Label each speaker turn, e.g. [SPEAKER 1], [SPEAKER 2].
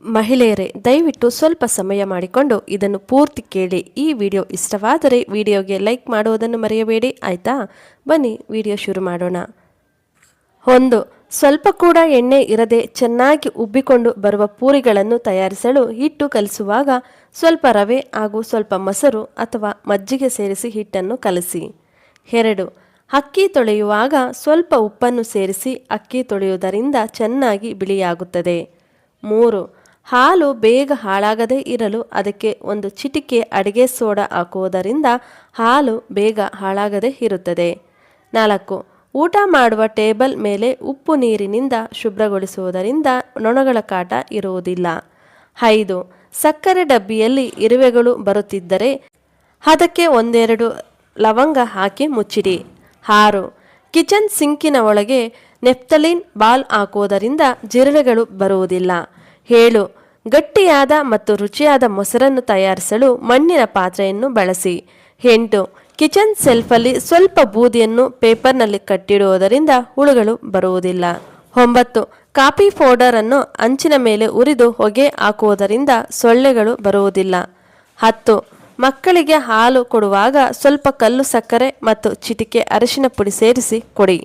[SPEAKER 1] ಮಹಿಳೆಯರೇ, ದಯವಿಟ್ಟು ಸ್ವಲ್ಪ ಸಮಯ ಮಾಡಿಕೊಂಡು ಇದನ್ನು ಪೂರ್ತಿ ಕೇಳಿ. ಈ ವಿಡಿಯೋ ಇಷ್ಟವಾದರೆ ವಿಡಿಯೋಗೆ ಲೈಕ್ ಮಾಡುವುದನ್ನು ಮರೆಯಬೇಡಿ, ಆಯಿತಾ? ಬನ್ನಿ ವಿಡಿಯೋ ಶುರು ಮಾಡೋಣ. 1. ಸ್ವಲ್ಪ ಕೂಡ ಎಣ್ಣೆ ಇರದೆ ಚೆನ್ನಾಗಿ ಉಬ್ಬಿಕೊಂಡು ಬರುವ ಪೂರಿಗಳನ್ನು ತಯಾರಿಸಲು ಹಿಟ್ಟು ಕಲಿಸುವಾಗ ಸ್ವಲ್ಪ ರವೆ ಹಾಗೂ ಸ್ವಲ್ಪ ಮೊಸರು ಅಥವಾ ಮಜ್ಜಿಗೆ ಸೇರಿಸಿ ಹಿಟ್ಟನ್ನು ಕಲಸಿ. 2. ಅಕ್ಕಿ ತೊಳೆಯುವಾಗ ಸ್ವಲ್ಪ ಉಪ್ಪನ್ನು ಸೇರಿಸಿ ಅಕ್ಕಿ ತೊಳೆಯುವುದರಿಂದ ಚೆನ್ನಾಗಿ ಬಿಳಿಯಾಗುತ್ತದೆ. 3. ಹಾಲು ಬೇಗ ಹಾಳಾಗದೇ ಇರಲು ಅದಕ್ಕೆ ಒಂದು ಚಿಟಿಕೆ ಅಡಿಗೆ ಸೋಡಾ ಹಾಕುವುದರಿಂದ ಹಾಲು ಬೇಗ ಹಾಳಾಗದೇ ಇರುತ್ತದೆ. 4. ಊಟ ಮಾಡುವ ಟೇಬಲ್ ಮೇಲೆ ಉಪ್ಪು ನೀರಿನಿಂದ ಶುಭ್ರಗೊಳಿಸುವುದರಿಂದ ನೊಣಗಳ ಕಾಟ ಇರುವುದಿಲ್ಲ. 5. ಸಕ್ಕರೆ ಡಬ್ಬಿಯಲ್ಲಿ ಇರುವೆಗಳು ಬರುತ್ತಿದ್ದರೆ ಅದಕ್ಕೆ 1-2 ಲವಂಗ ಹಾಕಿ ಮುಚ್ಚಿಡಿ. 6. ಕಿಚನ್ ಸಿಂಕಿನ ಒಳಗೆ ನೆಫ್ತಲಿನ್ ಬಾಲ್ ಹಾಕುವುದರಿಂದ ಜಿರಳೆಗಳು ಬರುವುದಿಲ್ಲ. 7. ಗಟ್ಟಿಯಾದ ಮತ್ತು ರುಚಿಯಾದ ಮೊಸರನ್ನು ತಯಾರಿಸಲು ಮಣ್ಣಿನ ಪಾತ್ರೆಯನ್ನು ಬಳಸಿ. 8. ಕಿಚನ್ ಸೆಲ್ಫಲ್ಲಿ ಸ್ವಲ್ಪ ಬೂದಿಯನ್ನು ಪೇಪರ್ನಲ್ಲಿ ಕಟ್ಟಿಡುವುದರಿಂದ ಹುಳುಗಳು ಬರುವುದಿಲ್ಲ. 9. ಕಾಫಿ ಪೌಡರನ್ನು ಅಂಚಿನ ಮೇಲೆ ಉರಿದು ಹೊಗೆ ಹಾಕುವುದರಿಂದ ಸೊಳ್ಳೆಗಳು ಬರುವುದಿಲ್ಲ. 10. ಮಕ್ಕಳಿಗೆ ಹಾಲು ಕೊಡುವಾಗ ಸ್ವಲ್ಪ ಕಲ್ಲು ಸಕ್ಕರೆ ಮತ್ತು ಚಿಟಿಕೆ ಅರಿಶಿನ ಪುಡಿ ಸೇರಿಸಿ ಕೊಡಿ.